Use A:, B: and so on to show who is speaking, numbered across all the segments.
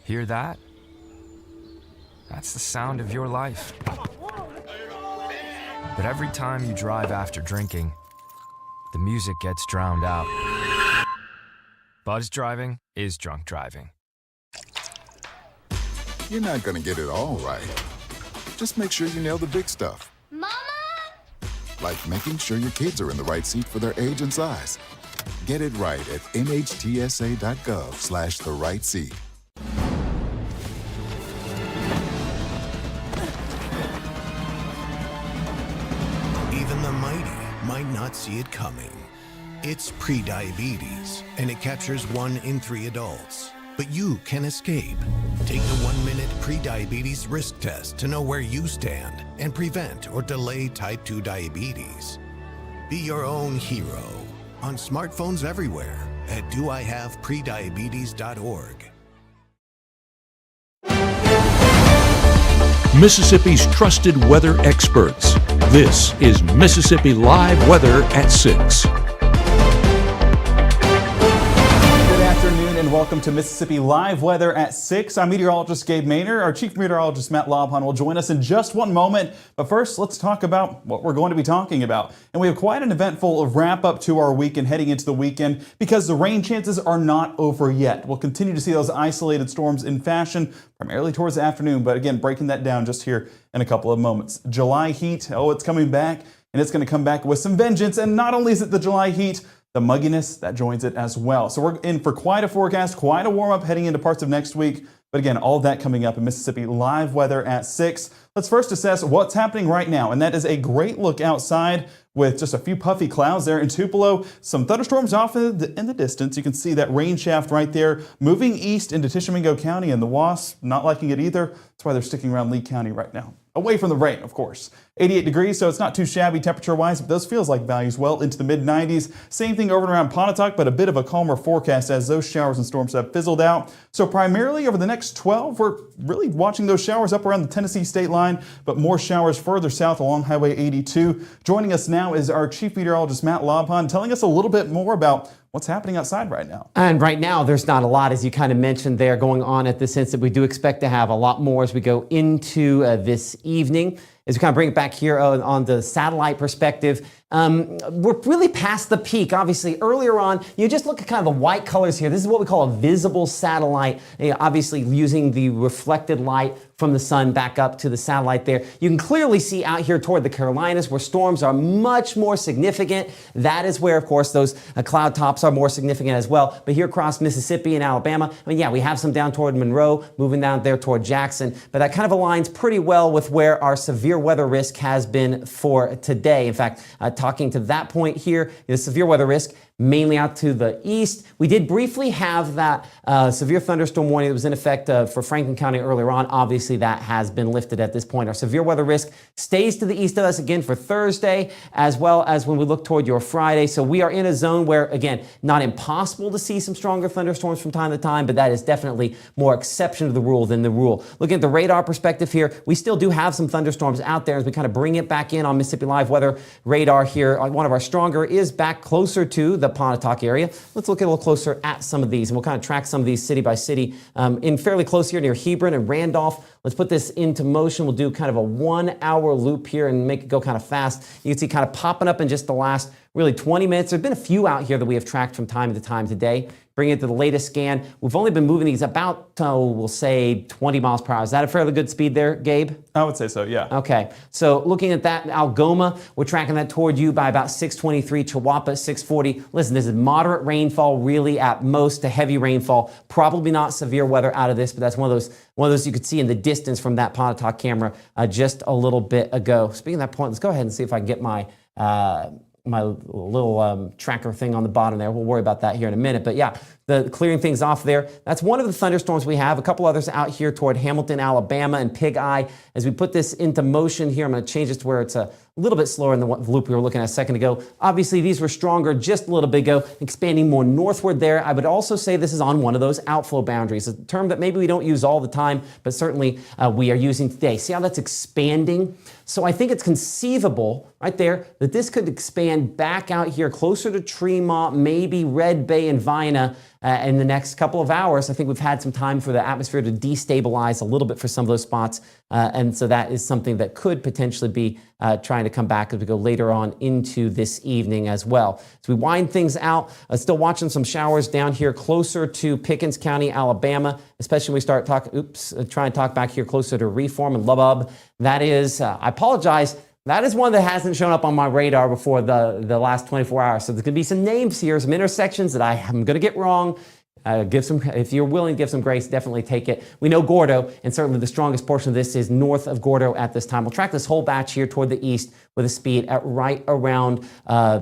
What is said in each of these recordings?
A: Hear that? That's the sound of your life. But every time you drive after drinking, the music gets drowned out. Buzz driving is drunk driving.
B: You're not gonna get it all right. Just make sure you nail the big stuff.
C: Mama!
B: Like making sure your kids are in the right seat for their age and size. Get it right at nhtsa.gov/the right seat.
D: Even the mighty might not see it coming. It's prediabetes, and it captures 1 in 3 adults. But you can escape. Take the 1-minute prediabetes risk test to know where you stand and prevent or delay type 2 diabetes. Be your own hero on smartphones everywhere at doihaveprediabetes.org.
E: Mississippi's trusted weather experts. This is Mississippi Live Weather at 6.
F: Good afternoon and welcome to Mississippi Live Weather at 6. I'm meteorologist Gabe Maynor. Our chief meteorologist Matt Lobhan will join us in just one moment. But first, let's talk about what we're going to be talking about. And we have quite an eventful wrap up to our weekend heading into the weekend because the rain chances are not over yet. We'll continue to see those isolated storms in fashion primarily towards the afternoon. But again, breaking that down just here in a couple of moments. July heat, it's coming back and it's going to come back with some vengeance. And not only is it the July heat, the mugginess that joins it as well. So we're in for quite a forecast, quite a warm up heading into parts of next week. But again, all of that coming up in Mississippi Live Weather at 6. Let's first assess what's happening right now. And that is a great look outside with just a few puffy clouds there in Tupelo. Some thunderstorms off in the distance. You can see that rain shaft right there moving east into Tishomingo County, and the WASP not liking it either. That's why they're sticking around Lee County right now. Away from the rain, of course. 88 degrees, so it's not too shabby temperature-wise, but those feels like values well into the mid-90s. Same thing over and around Pontotoc, but a bit of a calmer forecast as those showers and storms have fizzled out. So primarily over the next 12, we're really watching those showers up around the Tennessee state line, but more showers further south along Highway 82. Joining us now is our chief meteorologist, Matt Lobhan, telling us a little bit more about what's happening outside right now.
G: And right now, there's not a lot, as you kind of mentioned there, going on at this instant. We do expect to have a lot more as we go into this evening. As we kind of bring it back here on the satellite perspective, we're really past the peak. Obviously, earlier on, you just look at kind of the white colors here. This is what we call a visible satellite, obviously using the reflected light from the sun back up to the satellite there. You can clearly see out here toward the Carolinas where storms are much more significant. That is where, of course, those cloud tops are more significant as well. But here across Mississippi and Alabama, we have some down toward Monroe, moving down there toward Jackson. But that kind of aligns pretty well with where our severe weather risk has been for today. In fact, talking to that point here, the severe weather risk mainly out to the east. We did briefly have that severe thunderstorm warning that was in effect for Franklin County earlier on. Obviously, that has been lifted at this point. Our severe weather risk stays to the east of us again for Thursday, as well as when we look toward your Friday. So we are in a zone where, again, not impossible to see some stronger thunderstorms from time to time, but that is definitely more exception to the rule than the rule. Looking at the radar perspective here, we still do have some thunderstorms out there as we kind of bring it back in on Mississippi Live Weather radar here. One of our stronger is back closer to the Pontotoc area. Let's look a little closer at some of these, and we'll kind of track some of these city by city. In fairly close here near Hebron and Randolph. Let's put this into motion. We'll do kind of a 1-hour loop here and make it go kind of fast. You can see kind of popping up in just the last really 20 minutes. There's been a few out here that we have tracked from time to time today. Bring it to the latest scan. We've only been moving these about, we'll say 20 miles per hour. Is that a fairly good speed there, Gabe?
F: I would say so, yeah.
G: Okay, so looking at that, Algoma, we're tracking that toward you by about 623, Chihuahua 640. Listen, this is moderate rainfall, really at most a heavy rainfall. Probably not severe weather out of this, but that's one of those you could see in the distance from that Pontotoc camera just a little bit ago. Speaking of that point, let's go ahead and see if I can get my little tracker thing on the bottom there. We'll worry about that here in a minute. But yeah, the clearing things off there. That's one of the thunderstorms we have. A couple others out here toward Hamilton, Alabama, and Pig Eye. As we put this into motion here, I'm going to change this to where it's a little bit slower in the loop we were looking at a second ago. Obviously, these were stronger just a little bit ago, expanding more northward there. I would also say this is on one of those outflow boundaries, a term that maybe we don't use all the time, but certainly we are using today. See how that's expanding? So I think it's conceivable right there that this could expand back out here closer to Tremont, maybe Red Bay and Vina in the next couple of hours. I think we've had some time for the atmosphere to destabilize a little bit for some of those spots. And so that is something that could potentially be trying to come back as we go later on into this evening as well. So we wind things out, still watching some showers down here closer to Pickens County, Alabama, especially when we start trying to talk back here closer to Reform and Lubbock. That is, I apologize, that is one that hasn't shown up on my radar before the last 24 hours. So there's going to be some names here, some intersections that I am going to get wrong. If you're willing to give some grace, definitely take it. We know Gordo, and certainly the strongest portion of this is north of Gordo at this time. We'll track this whole batch here toward the east with a speed at right around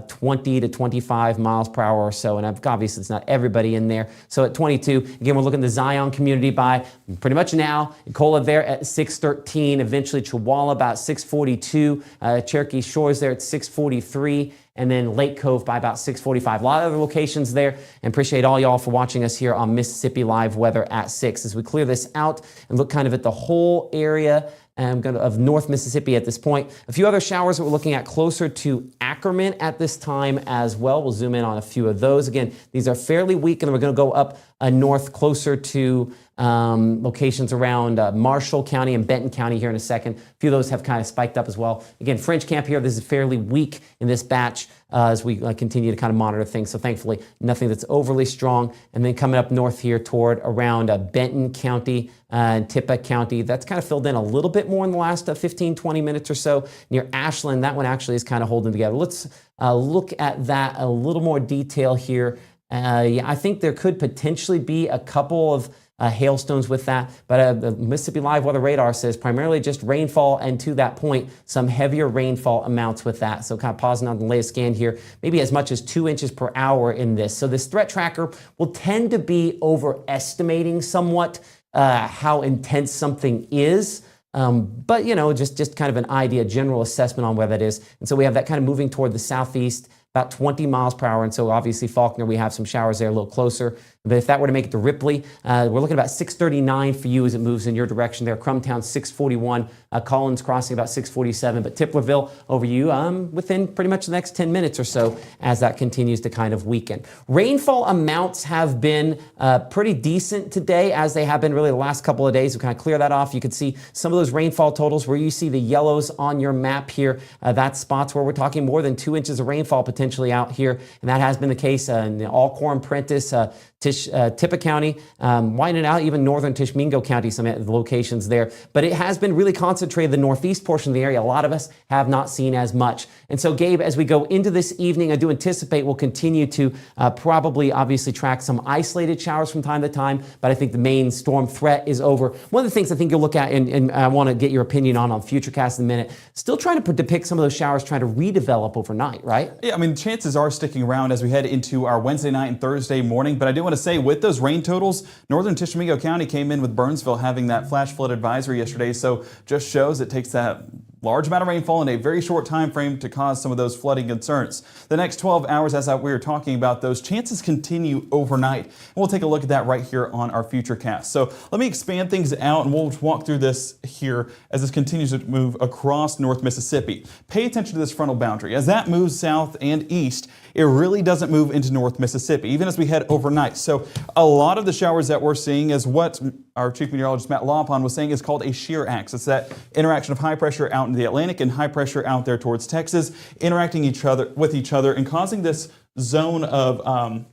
G: 20 to 25 miles per hour or so. And obviously, it's not everybody in there. So at 22, again, we're looking at the Zion community by pretty much now. Cola there at 6:13. Eventually, Chihuahua about 6:42. Cherokee Shores there at 6:43. And then Lake Cove by about 6:45. A lot of other locations there. And appreciate all y'all for watching us here on Mississippi Live Weather at 6. As we clear this out and look kind of at the whole area of North Mississippi at this point. A few other showers that we're looking at closer to Ackerman at this time as well. We'll zoom in on a few of those. Again, these are fairly weak, and we're going to go up north closer to locations around Marshall County and Benton County here in a second. A few of those have kind of spiked up as well. Again, French Camp here, this is fairly weak in this batch as we continue to kind of monitor things. So thankfully, nothing that's overly strong. And then coming up north here toward around Benton County and Tippah County, that's kind of filled in a little bit more in the last 15, 20 minutes or so. Near Ashland, that one actually is kind of holding together. Let's look at that a little more detail here. Yeah, I think there could potentially be a couple of hailstones with that, but the Mississippi Live Weather Radar says primarily just rainfall, and to that point, some heavier rainfall amounts with that. So kind of pausing on the latest scan here, maybe as much as 2 inches per hour in this. So this threat tracker will tend to be overestimating somewhat how intense something is. But, you know, just kind of an idea, general assessment on where that is. And so we have that kind of moving toward the southeast, about 20 miles per hour. And so obviously Faulkner, we have some showers there a little closer. But if that were to make it to Ripley, we're looking at about 6:39 for you as it moves in your direction there. Crumtown 6:41, Collins Crossing about 6:47, but Tiplerville over you within pretty much the next 10 minutes or so as that continues to kind of weaken. Rainfall amounts have been pretty decent today, as they have been really the last couple of days. We kind of clear that off. You can see some of those rainfall totals where you see the yellows on your map here. That's spots where we're talking more than 2 inches of rainfall potentially out here, and that has been the case in Alcorn, Prentiss, Tippah County, winding out even northern Tishomingo County, some locations there. But it has been really concentrated the northeast portion of the area. A lot of us have not seen as much. And so, Gabe, as we go into this evening, I do anticipate we'll continue to probably obviously track some isolated showers from time to time, but I think the main storm threat is over. One of the things I think you'll look at, and I want to get your opinion on Futurecast in a minute, still trying to depict some of those showers trying to redevelop overnight, right?
F: Yeah, I mean, chances are sticking around as we head into our Wednesday night and Thursday morning, but I do want to say with those rain totals, northern Tishomingo County came in with Burnsville having that flash flood advisory yesterday, so just shows it takes that large amount of rainfall in a very short time frame to cause some of those flooding concerns. The next 12 hours, as we were talking about, those chances continue overnight. And we'll take a look at that right here on our Futurecast. So let me expand things out and we'll walk through this here as this continues to move across North Mississippi. Pay attention to this frontal boundary. As that moves south and east, it really doesn't move into North Mississippi, even as we head overnight. So a lot of the showers that we're seeing is what our Chief Meteorologist Matt Lawpon was saying is called a shear axis. It's that interaction of high pressure out in the Atlantic and high pressure out there towards Texas, interacting with each other and causing this zone of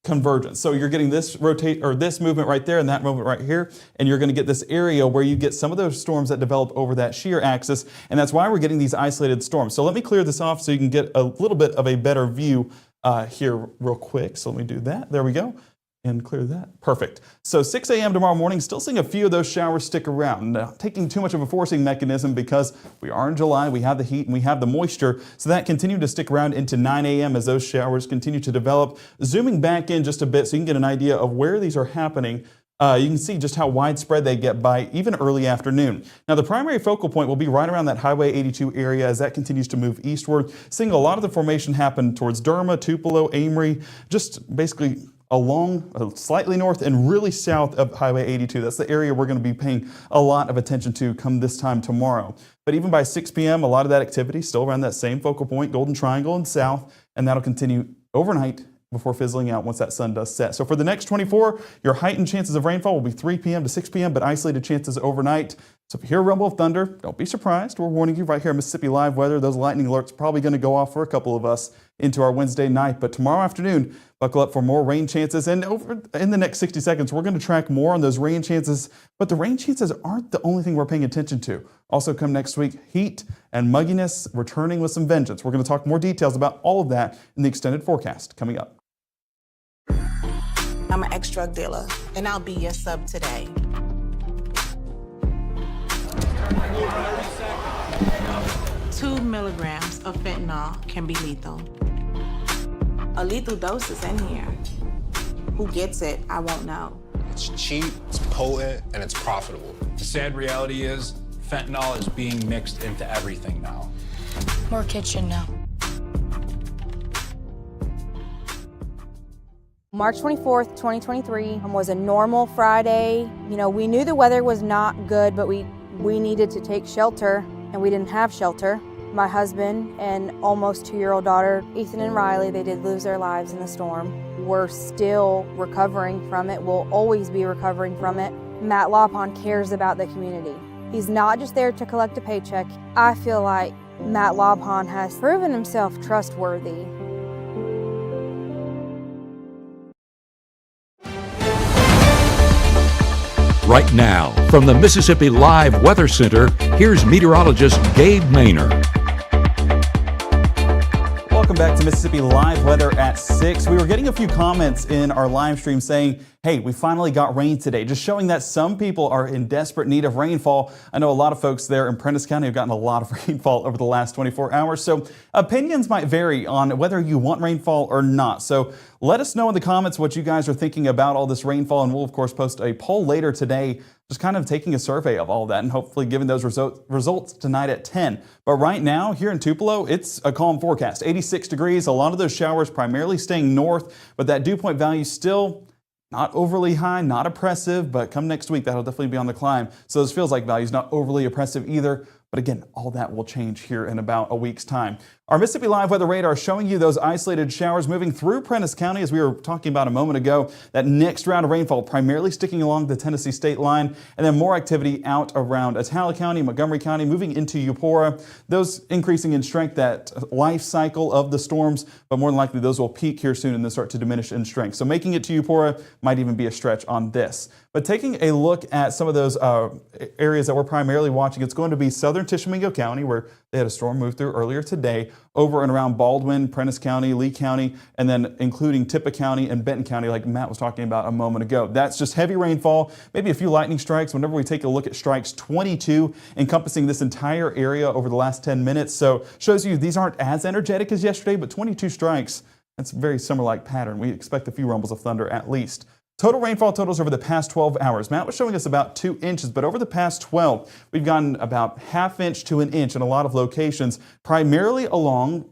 F: convergence. So you're getting this this movement right there and that movement right here, and you're going to get this area where you get some of those storms that develop over that shear axis, and that's why we're getting these isolated storms. So let me clear this off so you can get a little bit of a better view here real quick. So let me do that. There we go. And clear that. Perfect. So 6 a.m. tomorrow morning, still seeing a few of those showers stick around. Now, taking too much of a forcing mechanism because we are in July, we have the heat and we have the moisture. So that continued to stick around into 9 a.m. as those showers continue to develop. Zooming back in just a bit so you can get an idea of where these are happening. You can see just how widespread they get by even early afternoon. Now, the primary focal point will be right around that Highway 82 area as that continues to move eastward. Seeing a lot of the formation happen towards Derma, Tupelo, Amory, just basically along slightly north and really south of Highway 82. That's the area we're going to be paying a lot of attention to come this time tomorrow. But even by 6 p.m., a lot of that activity still around that same focal point, Golden Triangle and south, and that'll continue overnight before fizzling out once that sun does set. So for the next 24, your heightened chances of rainfall will be 3 p.m. to 6 p.m., but isolated chances overnight. So if you hear a rumble of thunder, don't be surprised. We're warning you right here at Mississippi Live Weather. Those lightning alerts are probably going to go off for a couple of us into our Wednesday night. But tomorrow afternoon, buckle up for more rain chances. And over in the next 60 seconds, we're going to track more on those rain chances. But the rain chances aren't the only thing we're paying attention to. Also come next week, heat and mugginess returning with some vengeance. We're going to talk more details about all of that in the extended forecast coming up.
C: I'm an ex-drug dealer, and I'll be your sub today. 2 milligrams of fentanyl can be lethal. A lethal dose is in here. Who gets it, I won't know.
H: It's cheap, it's potent, and it's profitable.
I: The sad reality is fentanyl is being mixed into everything now.
J: More kids should know.
K: March 24th, 2023 was a normal Friday. You know, we knew the weather was not good, but we needed to take shelter, and we didn't have shelter. My husband and almost 2-year-old daughter, Ethan and Riley, they did lose their lives in the storm. We're still recovering from it. We'll always be recovering from it. Matt Lawpon cares about the community. He's not just there to collect a paycheck. I feel like Matt Lawpon has proven himself trustworthy.
E: Right now, from the Mississippi Live Weather Center, here's meteorologist Gabe Maynor.
F: Welcome back to Mississippi Live Weather at 6. We were getting a few comments in our live stream saying, hey, we finally got rain today, just showing that some people are in desperate need of rainfall. I know a lot of folks there in Prentiss County have gotten a lot of rainfall over the last 24 hours, so opinions might vary on whether you want rainfall or not. So let us know in the comments what you guys are thinking about all this rainfall, and we'll of course post a poll later today, just kind of taking a survey of all that and hopefully giving those results tonight at 10. But right now here in Tupelo, it's a calm forecast, 86 degrees, a lot of those showers primarily staying north, but that dew point value still not overly high, not oppressive, but come next week, that'll definitely be on the climb. So those feels like values not overly oppressive either. But again, all that will change here in about a week's time. Our Mississippi Live Weather Radar showing you those isolated showers moving through Prentiss County, as we were talking about a moment ago. That next round of rainfall primarily sticking along the Tennessee state line, and then more activity out around Attala County, Montgomery County, moving into Eupora. Those increasing in strength, that life cycle of the storms, but more than likely those will peak here soon and then start to diminish in strength. So making it to Eupora might even be a stretch on this. But taking a look at some of those areas that we're primarily watching, it's going to be southern Tishomingo County, where they had a storm move through earlier today, over and around Baldwin, Prentiss County, Lee County, and then including Tippah County and Benton County, like Matt was talking about a moment ago. That's just heavy rainfall, maybe a few lightning strikes. Whenever we take a look at strikes, 22 encompassing this entire area over the last 10 minutes. So shows you these aren't as energetic as yesterday, but 22 strikes, that's a very summer-like pattern. We expect a few rumbles of thunder at least. Total rainfall totals over the past 12 hours. Matt was showing us about 2 inches, but over the past 12, we've gotten about ½ inch to an inch in a lot of locations, primarily along,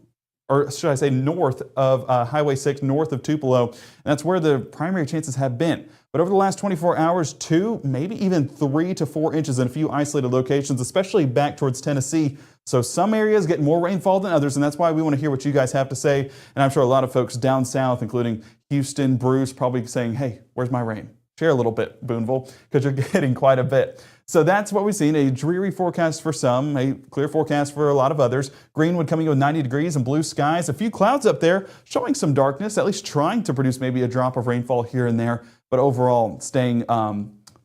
F: or should I say north of Highway 6, north of Tupelo. And that's where the primary chances have been. But over the last 24 hours, 2, maybe even 3 to 4 inches in a few isolated locations, especially back towards Tennessee. So some areas get more rainfall than others, and that's why we want to hear what you guys have to say. And I'm sure a lot of folks down south, including Houston, Bruce, probably saying, hey, where's my rain? Share a little bit, Boonville, because you're getting quite a bit. So that's what we've seen, a dreary forecast for some, a clear forecast for a lot of others. Greenwood coming in with 90 degrees and blue skies. A few clouds up there showing some darkness, at least trying to produce maybe a drop of rainfall here and there. But overall, staying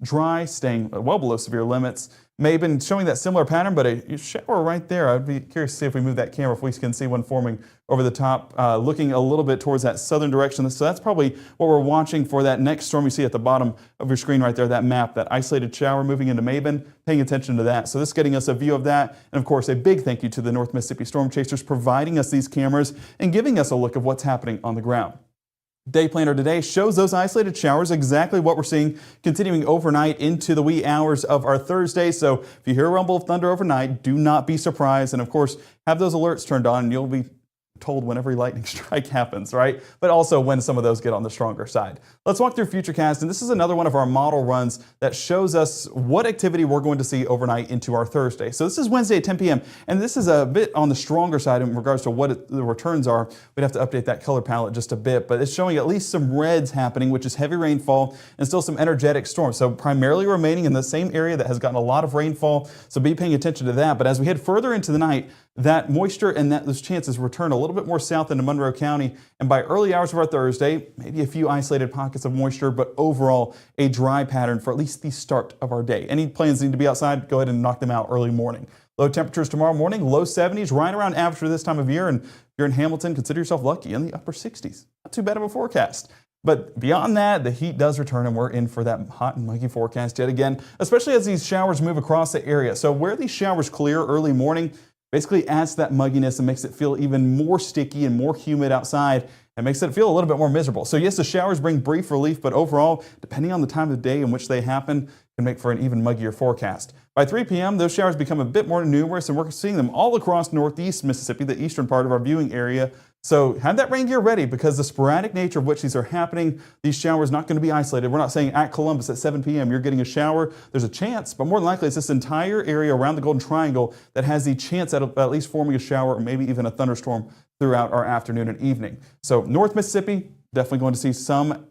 F: dry, staying well below severe limits. May have been showing that similar pattern, but a shower right there. I'd be curious to see if we move that camera, if we can see one forming over the top, looking a little bit towards that southern direction. So that's probably what we're watching for that next storm you see at the bottom of your screen right there, that map, that isolated shower moving into Maben, paying attention to that. So this is getting us a view of that. And of course, a big thank you to the North Mississippi Storm Chasers providing us these cameras and giving us a look of what's happening on the ground. Day planner today shows those isolated showers, exactly what we're seeing continuing overnight into the wee hours of our Thursday. So if you hear a rumble of thunder overnight, do not be surprised. And of course, have those alerts turned on and you'll be told when every lightning strike happens, right? But also when some of those get on the stronger side. Let's walk through Futurecast, and this is another one of our model runs that shows us what activity we're going to see overnight into our Thursday. So this is Wednesday at 10 p.m., and this is a bit on the stronger side in regards to what the returns are. We'd have to update that color palette just a bit, but it's showing at least some reds happening, which is heavy rainfall and still some energetic storms. So primarily remaining in the same area that has gotten a lot of rainfall, so be paying attention to that. But as we head further into the night, that moisture and those chances return a little bit more south into Monroe County, and by early hours of our Thursday, maybe a few isolated pockets of moisture, but overall a dry pattern for at least the start of our day. Any plans need to be outside, go ahead and knock them out early morning. Low temperatures tomorrow morning, low 70s, right around average for this time of year, and if you're in Hamilton, consider yourself lucky, in the upper 60s. Not too bad of a forecast. But beyond that, the heat does return, and we're in for that hot and muggy forecast yet again, especially as these showers move across the area. So where these showers clear early morning basically adds to that mugginess and makes it feel even more sticky and more humid outside and makes it feel a little bit more miserable. So yes, the showers bring brief relief, but overall, depending on the time of the day in which they happen, can make for an even muggier forecast. By 3 p.m., those showers become a bit more numerous, and we're seeing them all across northeast Mississippi, the eastern part of our viewing area. So have that rain gear ready, because the sporadic nature of which these are happening, these showers not going to be isolated. We're not saying at Columbus at 7 p.m. you're getting a shower. There's a chance, but more than likely it's this entire area around the Golden Triangle that has the chance at least forming a shower or maybe even a thunderstorm throughout our afternoon and evening. So North Mississippi, definitely going to see some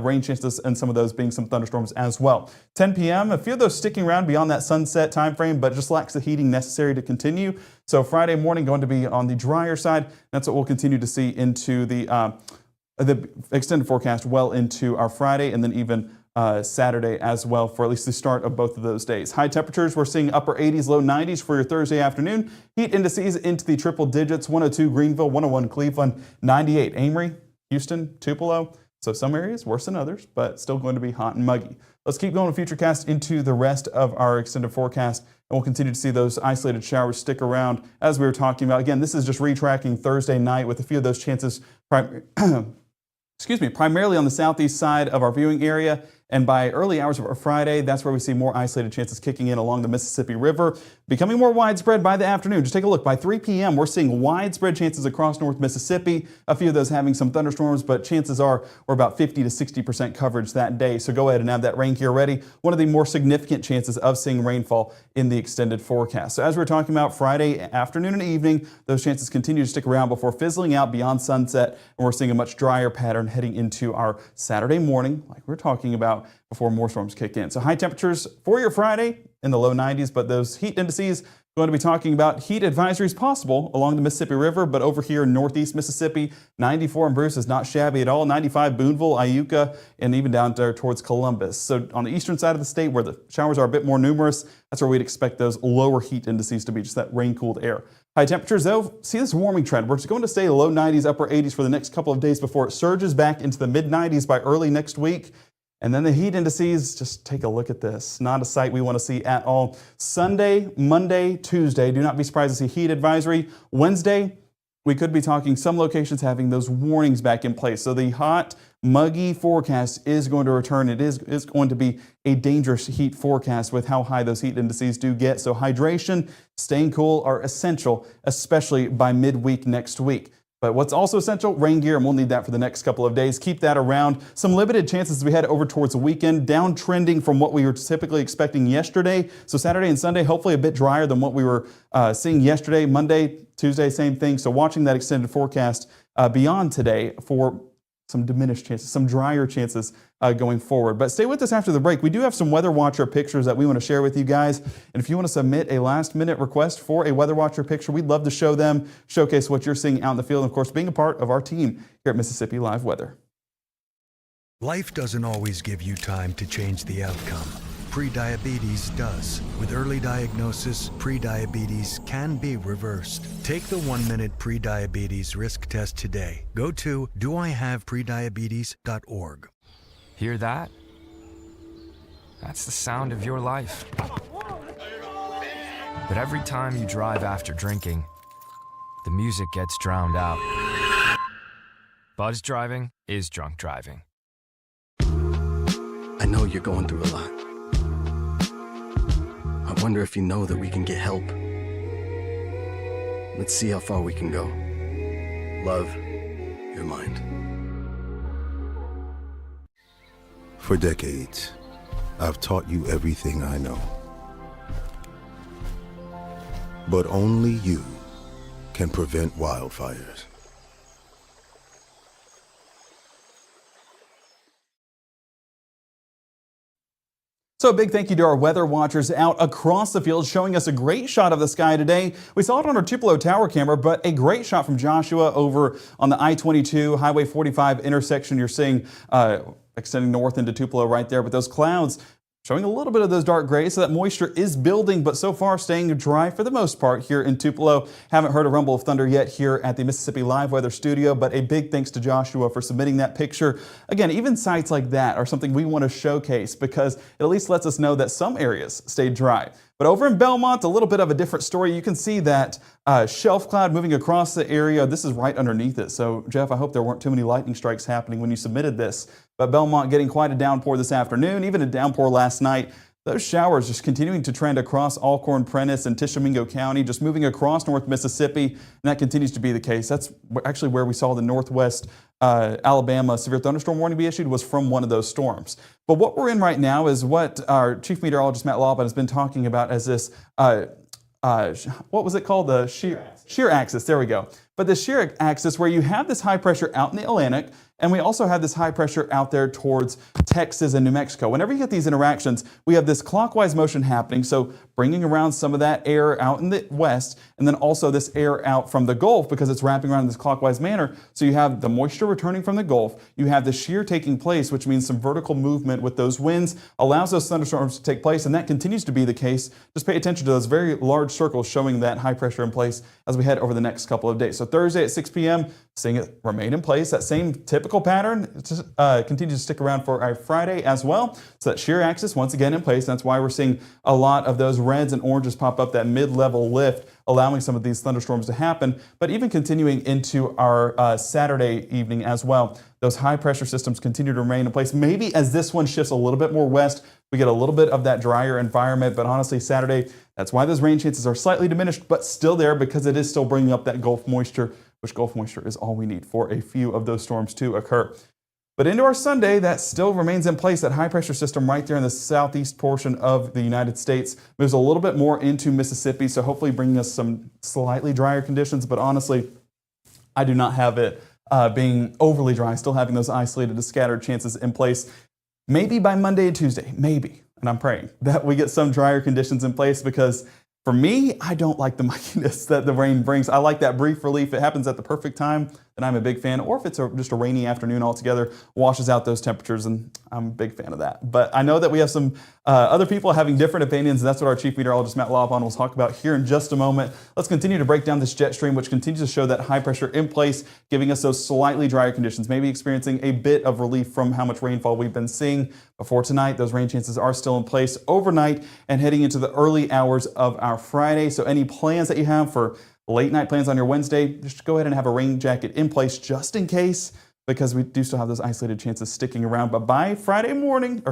F: rain chances, and some of those being some thunderstorms as well. 10 p.m., a few of those sticking around beyond that sunset time frame, but just lacks the heating necessary to continue. So Friday morning going to be on the drier side. That's what we'll continue to see into the extended forecast well into our Friday, and then even Saturday as well for at least the start of both of those days. High temperatures, we're seeing upper 80s, low 90s for your Thursday afternoon. Heat indices into the triple digits, 102 Greenville, 101 Cleveland, 98 Amory, Houston, Tupelo. So some areas worse than others, but still going to be hot and muggy. Let's keep going with Futurecast into the rest of our extended forecast, and we'll continue to see those isolated showers stick around as we were talking about. Again, this is just retracking Thursday night with a few of those chances primarily on the southeast side of our viewing area. And by early hours of our Friday, that's where we see more isolated chances kicking in along the Mississippi River, becoming more widespread by the afternoon. Just take a look. By 3 p.m., we're seeing widespread chances across North Mississippi, a few of those having some thunderstorms, but chances are we're about 50 to 60% coverage that day. So go ahead and have that rain gear ready. One of the more significant chances of seeing rainfall in the extended forecast. So as we're talking about Friday afternoon and evening, those chances continue to stick around before fizzling out beyond sunset, and we're seeing a much drier pattern heading into our Saturday morning, like we're talking about, before more storms kick in. So high temperatures for your Friday in the low 90s, but those heat indices, going to be talking about heat advisories possible along the Mississippi River, but over here in northeast Mississippi, 94 in Bruce is not shabby at all, 95 Boonville, Iuka, and even down there towards Columbus. So on the eastern side of the state where the showers are a bit more numerous, that's where we'd expect those lower heat indices to be, just that rain-cooled air. High temperatures, though, see this warming trend. We're just going to stay low 90s, upper 80s for the next couple of days before it surges back into the mid 90s by early next week. And then the heat indices, just take a look at this. Not a sight we want to see at all. Sunday, Monday, Tuesday, do not be surprised to see heat advisory. Wednesday, we could be talking some locations having those warnings back in place. So the hot, muggy forecast is going to return. It is going to be a dangerous heat forecast with how high those heat indices do get. So hydration, staying cool are essential, especially by midweek next week. But what's also essential, rain gear, and we'll need that for the next couple of days. Keep that around. Some limited chances as we head over towards the weekend, downtrending from what we were typically expecting yesterday. So Saturday and Sunday, hopefully a bit drier than what we were seeing yesterday. Monday, Tuesday, same thing. So watching that extended forecast beyond today for some diminished chances, some drier chances going forward. But stay with us after the break. We do have some Weather Watcher pictures that we want to share with you guys. And if you want to submit a last-minute request for a Weather Watcher picture, we'd love to show them, showcase what you're seeing out in the field, and of course, being a part of our team here at Mississippi Live Weather.
L: Life doesn't always give you time to change the outcome. Prediabetes does. With early diagnosis, prediabetes can be reversed. Take the 1-minute prediabetes risk test today. Go to doihaveprediabetes.org.
A: Hear that? That's the sound of your life. But every time you drive after drinking, the music gets drowned out. Buzz driving is drunk driving.
M: I know you're going through a lot. I wonder if you know that we can get help. Let's see how far we can go. love, your mind.
N: For decades, I've taught you everything I know. But only you can prevent wildfires.
F: So a big thank you to our weather watchers out across the field showing us a great shot of the sky today. We saw it on our Tupelo tower camera, but a great shot from Joshua over on the I-22 Highway 45 intersection. You're seeing extending north into Tupelo right there, but those clouds showing a little bit of those dark grays, so that moisture is building, but so far staying dry for the most part here in Tupelo. Haven't heard a rumble of thunder yet here at the Mississippi Live Weather Studio, but a big thanks to Joshua for submitting that picture. Again, even sites like that are something we want to showcase because it at least lets us know that some areas stayed dry. But over in Belmont, a little bit of a different story. You can see that shelf cloud moving across the area. This is right underneath it. So, Jeff, I hope there weren't too many lightning strikes happening when you submitted this. But Belmont getting quite a downpour this afternoon, even a downpour last night. Those showers just continuing to trend across Alcorn, Prentiss, and Tishomingo County, just moving across North Mississippi, and that continues to be the case. That's actually where we saw the Northwest Alabama severe thunderstorm warning be issued, was from one of those storms. But what we're in right now is what our Chief Meteorologist Matt Laubon has been talking about as this, what was it called? The shear axis. There we go. But the shear axis where you have this high pressure out in the Atlantic, and we also have this high pressure out there towards Texas and New Mexico. Whenever you get these interactions, we have this clockwise motion happening, so bringing around some of that air out in the west, and then also this air out from the Gulf because it's wrapping around in this clockwise manner. So you have the moisture returning from the Gulf, you have the shear taking place, which means some vertical movement with those winds allows those thunderstorms to take place, and that continues to be the case. Just pay attention to those very large circles showing that high pressure in place as we head over the next couple of days. So Thursday at 6 p.m., seeing it remain in place. That same typical pattern continues to stick around for our Friday as well. So that shear axis once again in place. That's why we're seeing a lot of those reds and oranges pop up, that mid-level lift, allowing some of these thunderstorms to happen. But even continuing into our Saturday evening as well, those high pressure systems continue to remain in place. Maybe as this one shifts a little bit more west, we get a little bit of that drier environment. But honestly, Saturday, that's why those rain chances are slightly diminished, but still there because it is still bringing up that Gulf moisture, which Gulf moisture is all we need for a few of those storms to occur. But into our Sunday, that still remains in place. That high pressure system right there in the southeast portion of the United States moves a little bit more into Mississippi, so hopefully bringing us some slightly drier conditions. But honestly, I do not have it being overly dry, still having those isolated to scattered chances in place. Maybe by Monday and Tuesday, maybe, and I'm praying that we get some drier conditions in place because for me, I don't like the mugginess that the rain brings. I like that brief relief. It happens at the perfect time, then I'm a big fan. Or if it's just a rainy afternoon altogether, washes out those temperatures, and I'm a big fan of that. But I know that we have some other people having different opinions, and that's what our Chief Meteorologist Matt Laubon will talk about here in just a moment. Let's continue to break down this jet stream, which continues to show that high pressure in place, giving us those slightly drier conditions, maybe experiencing a bit of relief from how much rainfall we've been seeing before tonight. Those rain chances are still in place overnight and heading into the early hours of our Friday. So any plans that you have for late night plans on your Wednesday, just go ahead and have a rain jacket in place just in case, because we do still have those isolated chances sticking around. But by Thursday morning,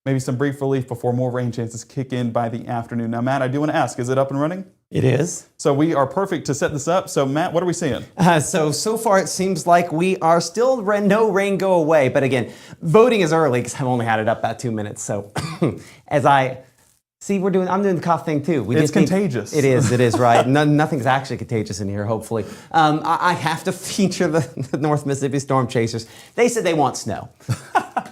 F: maybe some brief relief before more rain chances kick in by the afternoon. Now, Matt, I do want to ask, is it up and running?
G: It is.
F: So we are perfect to set this up. So Matt, what are we seeing?
G: So far it seems like we are still no rain go away. But again, voting is early because I've only had it up about 2 minutes. So as I see, I'm doing the cough thing too.
F: It's contagious.
G: It is, right? Nothing's actually contagious in here, hopefully. I have to feature the North Mississippi Storm Chasers. They said they want snow.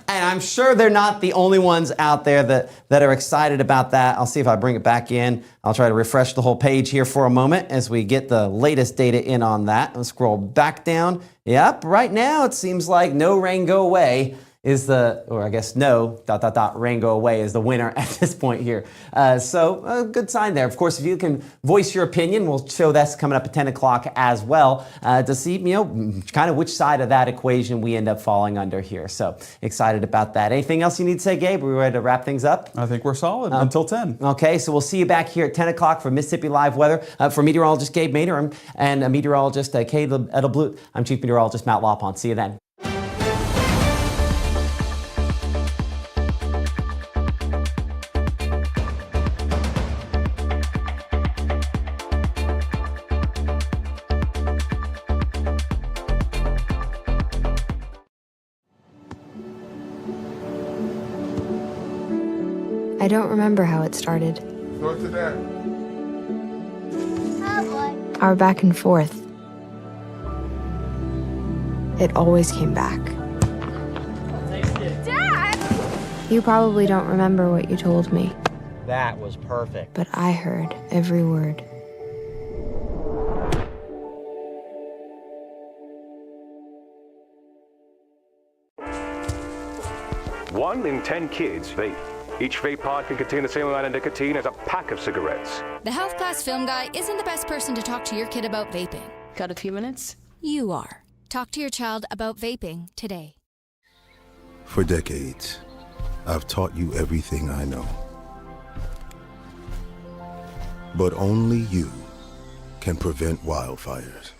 G: And I'm sure they're not the only ones out there that are excited about that. I'll see if I bring it back in. I'll try to refresh the whole page here for a moment as we get the latest data in on that. I'll scroll back down. Yep, right now it seems like no rain go away is rain go away is the winner at this point here. So a good sign there. Of course, if you can voice your opinion, we'll show that's coming up at 10 o'clock as well to see, kind of which side of that equation we end up falling under here. So excited about that. Anything else you need to say, Gabe? Are we ready to wrap things up?
F: I think we're solid until 10.
G: Okay, so we'll see you back here at 10 o'clock for Mississippi Live Weather. For meteorologist Gabe Maynor and meteorologist Caleb Edelblut, I'm Chief Meteorologist Matt Laubon. See you then.
O: I don't remember how it started.
B: Go to that.
O: Our back and forth. It always came back. Dad! You probably don't remember what you told me,
P: That was perfect.
O: but I heard every word.
Q: One in 10 kids vape. Each vape pod can contain the same amount of nicotine as a pack of cigarettes.
J: The health class film guy isn't the best person to talk to your kid about vaping.
R: Got a few minutes?
J: You are. Talk to your child about vaping today.
N: For decades, I've taught you everything I know. But only you can prevent wildfires.